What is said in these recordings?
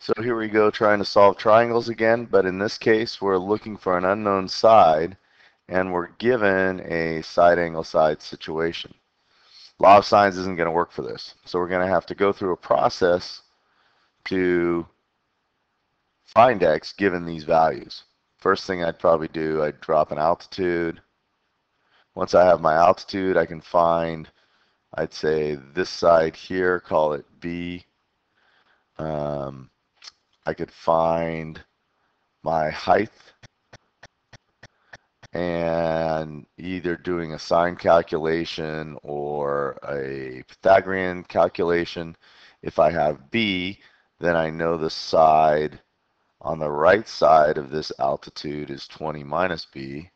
So here we go trying to solve triangles again, but in this case we're looking for an unknown side and we're given a side angle side situation. Law of sines isn't going to work for this. So we're going to have to go through a process to find x given these values. First thing I'd probably do, I'd drop an altitude. Once I have my altitude, I can find, I'd say this side here, call it B. I could find my height and either doing a sine calculation or a Pythagorean calculation. If I have B, then I know the side on the right side of this altitude is 20 minus B.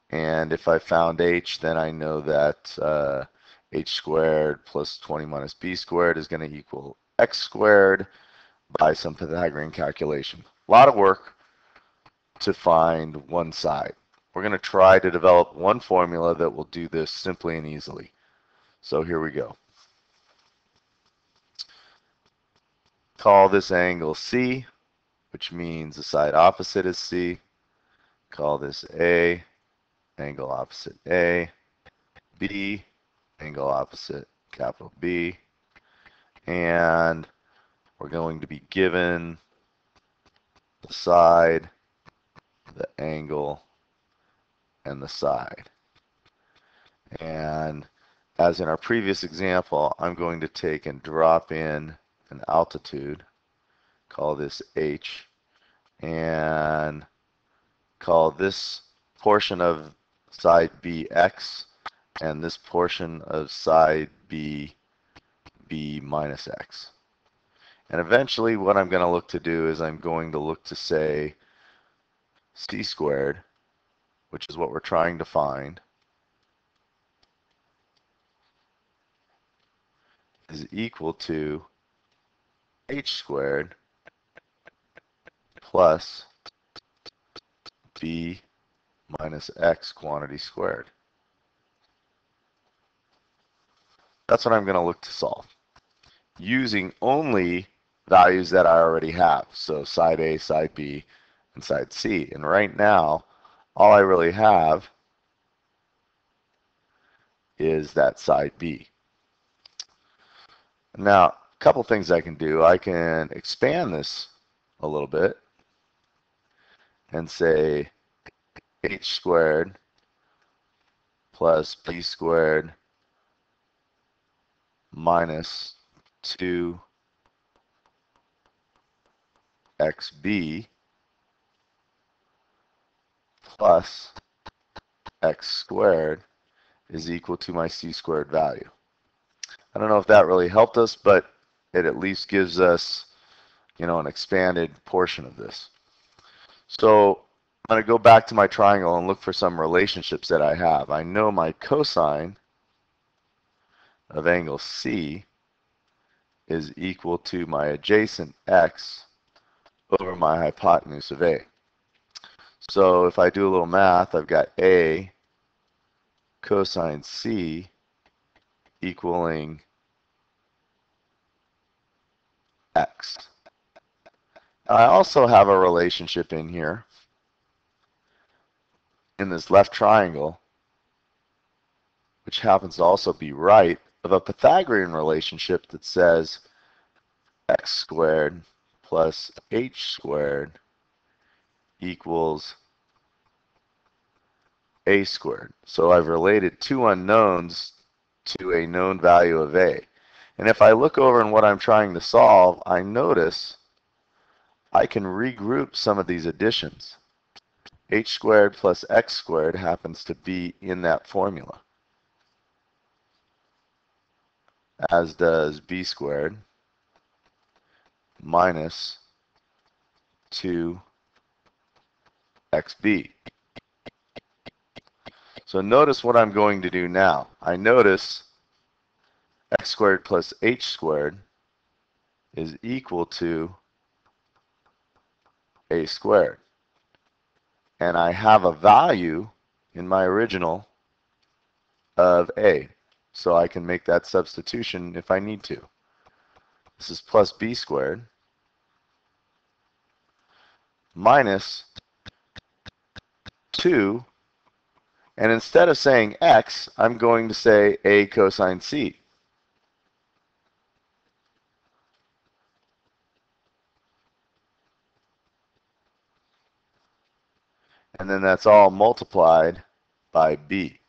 And if I found H, then I know that H squared plus 20 minus B squared is going to equal X squared by some Pythagorean calculation. A lot of work to find one side. We're going to try to develop one formula that will do this simply and easily. So here we go. Call this angle C, which means the side opposite is C. Call this A, angle opposite A. B, angle opposite capital B. And we're going to be given the side, the angle, and the side. And as in our previous example, I'm going to take and drop in an altitude, call this H, and call this portion of side B X, and this portion of side B B minus X. And eventually what I'm going to look to do is I'm going to look to say C squared, which is what we're trying to find, is equal to H squared plus B minus X quantity squared. That's what I'm going to look to solve, using only values that I already have. So side A, side B, and side C. And right now, all I really have is that side B. Now, a couple things I can do. I can expand this a little bit and say H squared plus B squared minus 2xb plus x squared is equal to my c squared value. I don't know if that really helped us, but it at least gives us, an expanded portion of this. So I'm going to go back to my triangle and look for some relationships that I have. I know my cosine of angle C is equal to my adjacent x over my hypotenuse of A. So if I do a little math, I've got A cosine C equaling x. I also have a relationship in here in this left triangle, which happens to also be right, of a Pythagorean relationship that says x squared plus h squared equals a squared. So I've related two unknowns to a known value of a. And if I look over in what I'm trying to solve, I notice I can regroup some of these additions. H squared plus x squared happens to be in that formula, as does b squared minus 2xb. So notice what I'm going to do now. I notice x squared plus h squared is equal to a squared. And I have a value in my original of a. So I can make that substitution if I need to. This is plus b squared minus 2, and instead of saying x, I'm going to say a cosine c. And then that's all multiplied by b.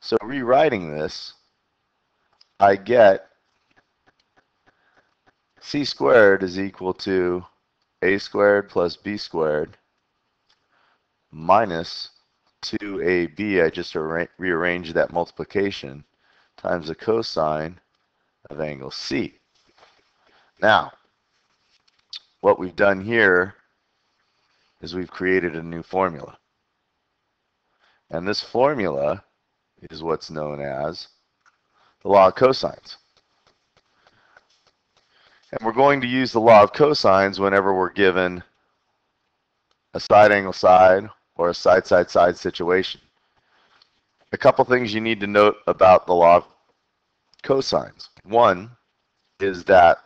So rewriting this, I get c squared is equal to a squared plus b squared minus 2ab, I just rearranged that multiplication, times the cosine of angle C. Now, what we've done here is we've created a new formula. And this formula is what's known as the law of cosines. And we're going to use the law of cosines whenever we're given a side angle side or a side side side situation. A couple things you need to note about the law of cosines. One is that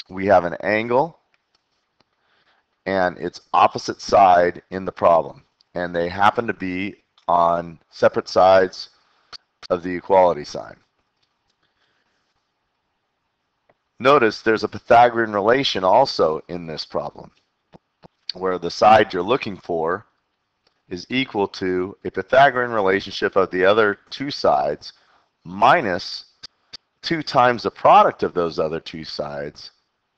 we have an angle and its opposite side in the problem, and they happen to be on separate sides of the equality sign. Notice there's a Pythagorean relation also in this problem, where the side you're looking for is equal to a Pythagorean relationship of the other two sides minus 2 times the product of those other two sides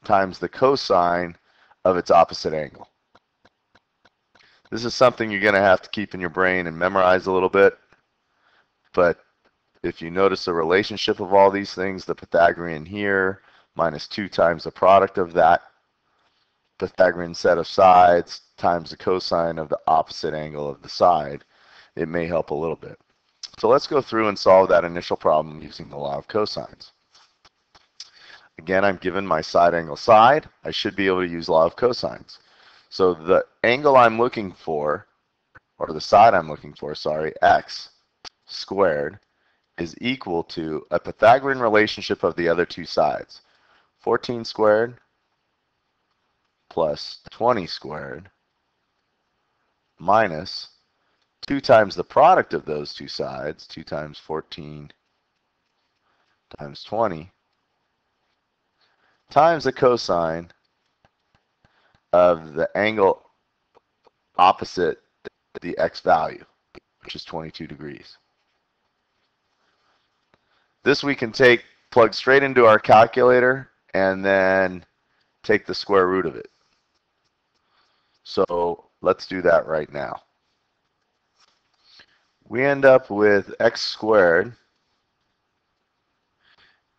times the cosine of its opposite angle. This is something you're going to have to keep in your brain and memorize a little bit, but if you notice the relationship of all these things, the Pythagorean here minus 2 times the product of that Pythagorean set of sides times the cosine of the opposite angle of the side, it may help a little bit. So let's go through and solve that initial problem using the law of cosines. Again, I'm given my side angle side. I should be able to use law of cosines. So the angle I'm looking for, or the side I'm looking for, sorry, x squared is equal to a Pythagorean relationship of the other two sides. 14 squared plus 20 squared minus 2 times the product of those two sides, 2 times 14 times 20, times the cosine of the angle opposite the x value, which is 22 degrees. This we can plug straight into our calculator and then take the square root of it. So let's do that right now. We end up with x squared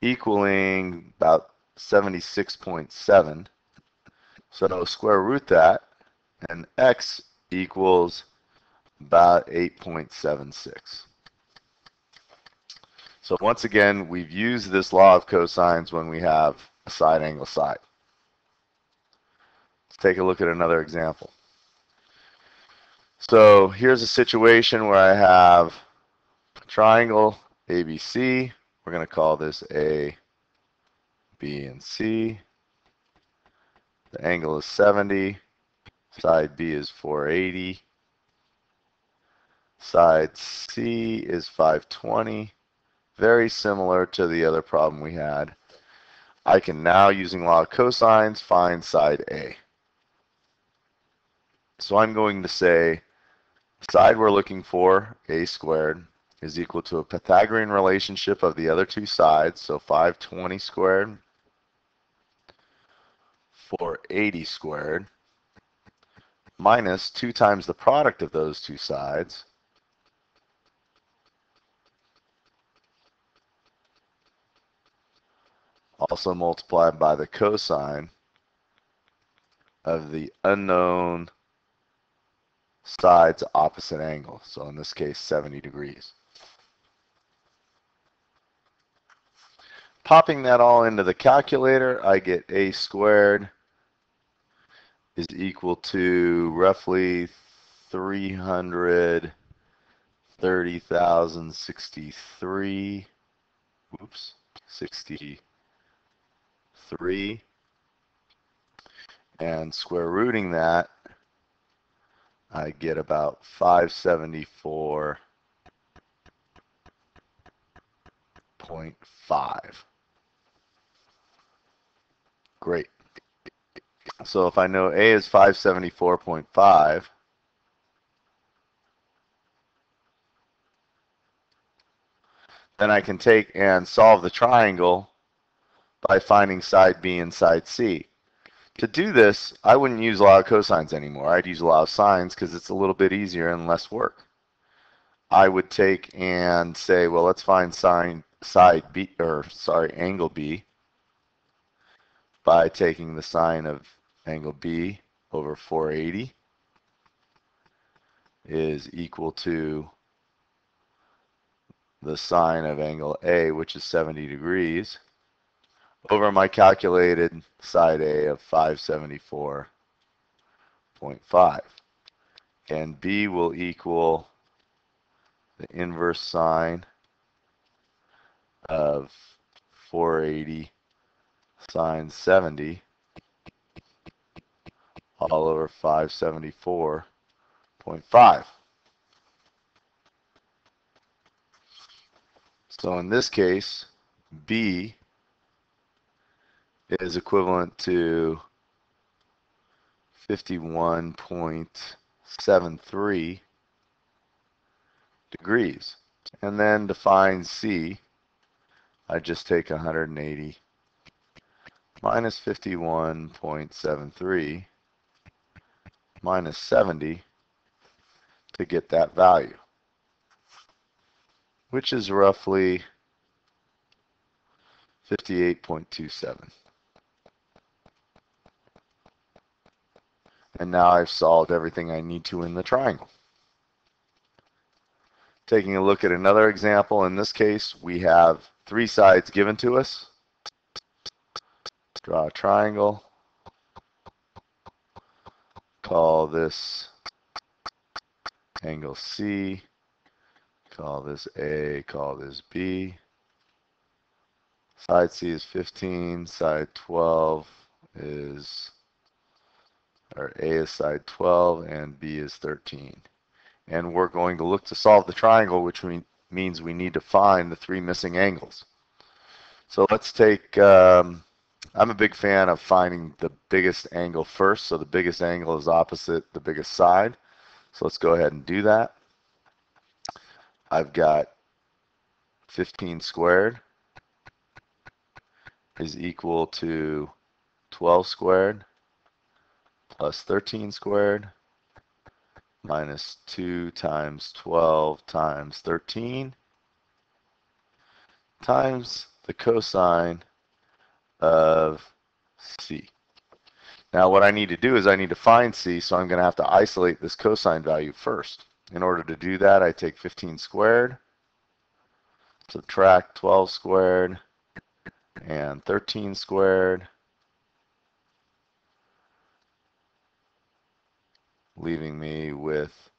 equaling about 76.7. So square root that, and x equals about 8.76. So once again, we've used this law of cosines when we have a side angle side. Let's take a look at another example. So here's a situation where I have a triangle ABC. We're going to call this A, B, and C. The angle is 70. Side B is 480. Side C is 520. Very similar to the other problem we had. I can now, using law of cosines, find side A. So I'm going to say the side we're looking for, a squared, is equal to a Pythagorean relationship of the other two sides, so 520 squared, 480 squared, minus 2 times the product of those two sides, also multiplied by the cosine of the unknown side's opposite angle, so in this case 70 degrees. Popping that all into the calculator, I get a squared is equal to roughly 330,063. Oops, 63. And square rooting that, I get about 574.5. Great. So if I know A is 574.5, then I can take and solve the triangle by finding side B and side C. To do this, I wouldn't use a lot of cosines anymore. I'd use a lot of sines because it's a little bit easier and less work. I would take and say, well, let's find angle B by taking the sine of angle B over 480 is equal to the sine of angle A, which is 70 degrees, over my calculated side A of 574.5. And B will equal the inverse sine of 480 sine 70 all over 574.5. So in this case, B is equivalent to 51.73 degrees. And then to find C, I just take 180 minus 51.73 minus 70 to get that value, which is roughly 58.27. And now I've solved everything I need to in the triangle. Taking a look at another example, in this case we have three sides given to us. Draw a triangle. Call this angle C. Call this A. Call this B. Side C is 15. Side 12 is, or A is side 12 and B is 13. And we're going to look to solve the triangle, which means we need to find the three missing angles. So let's take, I'm a big fan of finding the biggest angle first. So the biggest angle is opposite the biggest side. So let's go ahead and do that. I've got 15 squared is equal to 12 squared plus 13 squared minus 2 times 12 times 13 times the cosine of C. Now what I need to do is I need to find C, so I'm going to have to isolate this cosine value first. In order to do that, I take 15 squared, subtract 12 squared, and 13 squared, leaving me with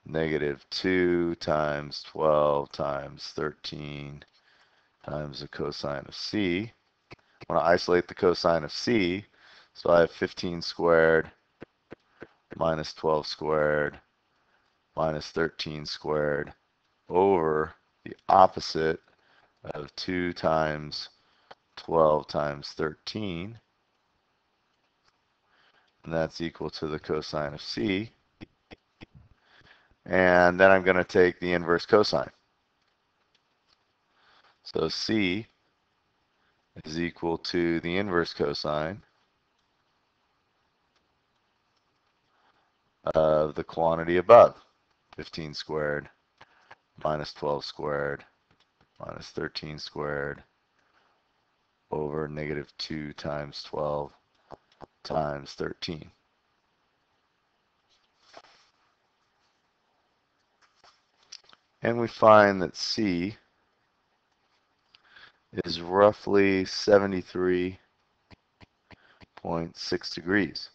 negative 2 times 12 times 13 times the cosine of C. I want to isolate the cosine of C, so I have 15 squared minus 12 squared minus 13 squared over the opposite of 2 times 12 times 13, and that's equal to the cosine of C. And then I'm going to take the inverse cosine. So C is equal to the inverse cosine of the quantity above, 15 squared minus 12 squared minus 13 squared over negative 2 times 12 times 13. And we find that C is roughly 73.6 degrees.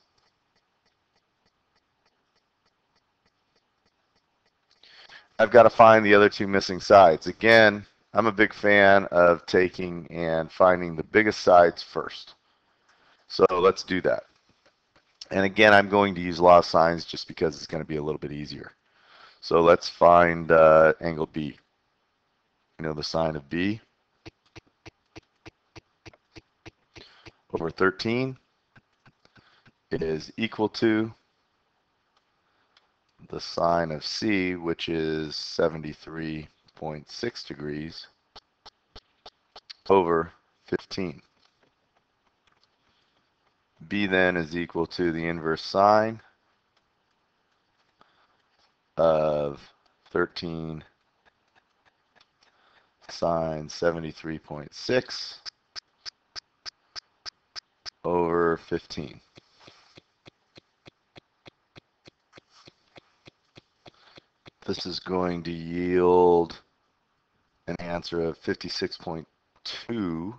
I've got to find the other two missing sides. Again, I'm a big fan of taking and finding the biggest sides first. So let's do that. And again, I'm going to use law of sines just because it's going to be a little bit easier. So let's find angle B. You know the sine of B over 13 is equal to the sine of C, which is 73.6 degrees, over 15. B then is equal to the inverse sine of 13 sine 73.6 over 15. This is going to yield an answer of 56.2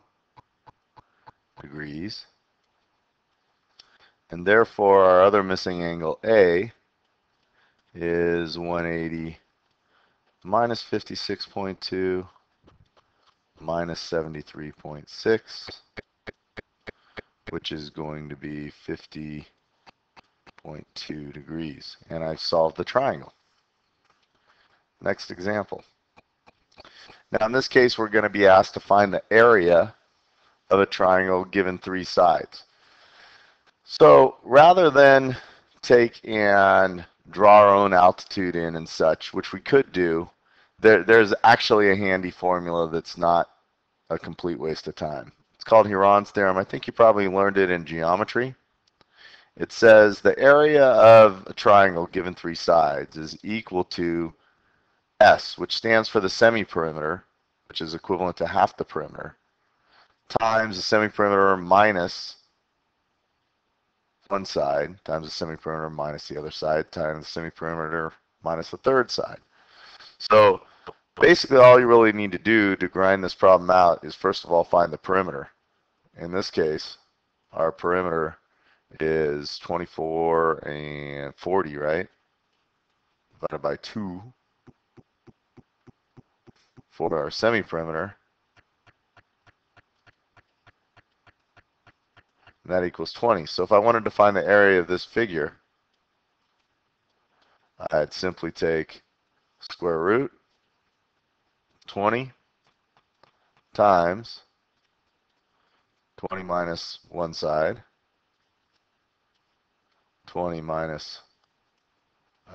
degrees. And therefore, our other missing angle A is 180 minus 56.2 minus 73.6, which is going to be 50.2 degrees. And I've solved the triangle. Next example. Now in this case, we're going to be asked to find the area of a triangle given three sides. So rather than take and draw our own altitude in and such, which we could do, there's actually a handy formula that's not a complete waste of time. It's called Hurons Theorem. I think you probably learned it in geometry. It says the area of a triangle given three sides is equal to S, which stands for the semi-perimeter, which is equivalent to half the perimeter, times the semi-perimeter minus one side, times the semi-perimeter minus the other side, times the semi-perimeter minus the third side. So basically all you really need to do to grind this problem out is first of all find the perimeter. In this case, our perimeter is 24 and 40, right? Divided by 2 for our semi-perimeter. And that equals 20. So if I wanted to find the area of this figure, I'd simply take square root 20 times 20 minus one side, 20 minus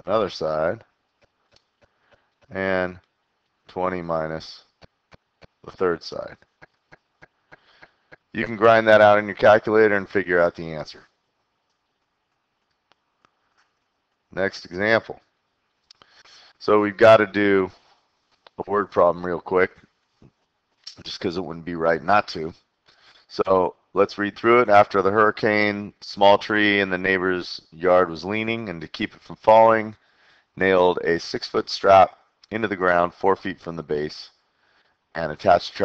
another side, and 20 minus the third side. You can grind that out in your calculator and figure out the answer. Next example. So we've got to do a word problem real quick, just because it wouldn't be right not to. So let's read through it. After the hurricane, small tree in the neighbor's yard was leaning, and to keep it from falling, nailed a 6-foot strap into the ground 4 feet from the base and attached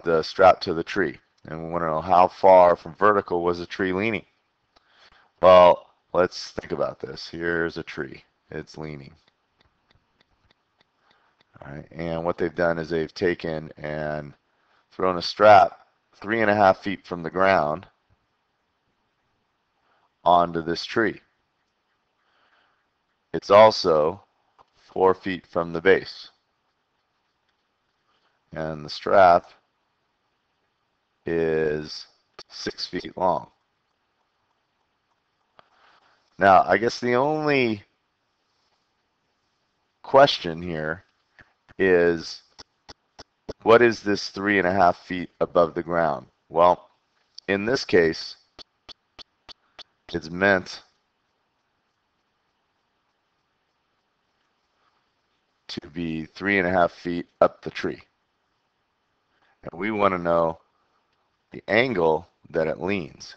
the strap to the tree. And we want to know how far from vertical was the tree leaning. Well, let's think about this. Here's a tree. It's leaning. All right, and what they've done is they've taken and thrown a strap 3.5 feet from the ground onto this tree. It's also 4 feet from the base. And the strap is 6 feet long. Now, I guess the only question here is, what is this 3.5 feet above the ground? Well, in this case, it's meant to be 3.5 feet up the tree. And we want to know the angle that it leans.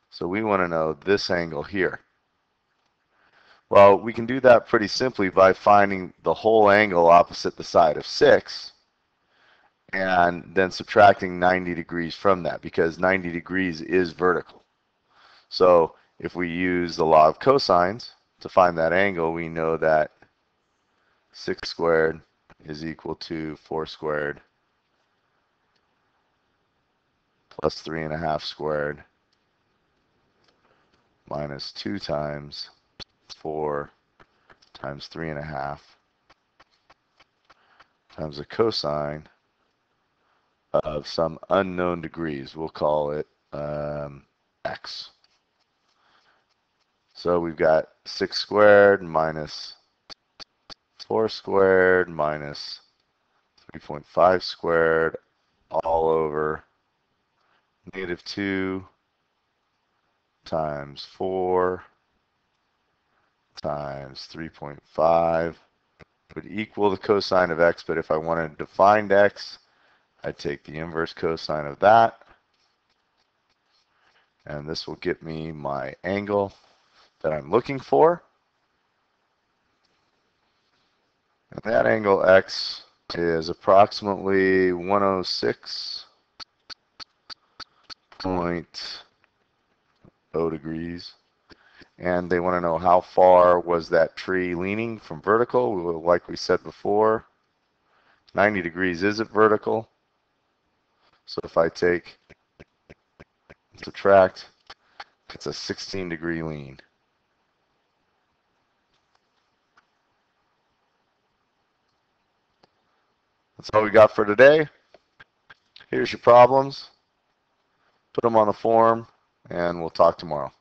So we want to know this angle here. Well, we can do that pretty simply by finding the whole angle opposite the side of 6 and then subtracting 90 degrees from that, because 90 degrees is vertical. So if we use the law of cosines to find that angle, we know that 6 squared is equal to 4 squared plus 3.5 squared minus 2 times 4 times 3.5 times the cosine of some unknown degrees. We'll call it x. So we've got 6 squared minus 4 squared minus 3.5 squared all over negative 2 times 4 times 3.5 would equal the cosine of x, but if I wanted to find x, I'd take the inverse cosine of that, and this will get me my angle that I'm looking for. And that angle x is approximately 106.0 degrees. And they want to know how far was that tree leaning from vertical. Like we said before, 90 degrees isn't vertical. So if I subtract, it's a 16-degree lean. That's all we got for today. Here's your problems. Put them on the forum, and we'll talk tomorrow.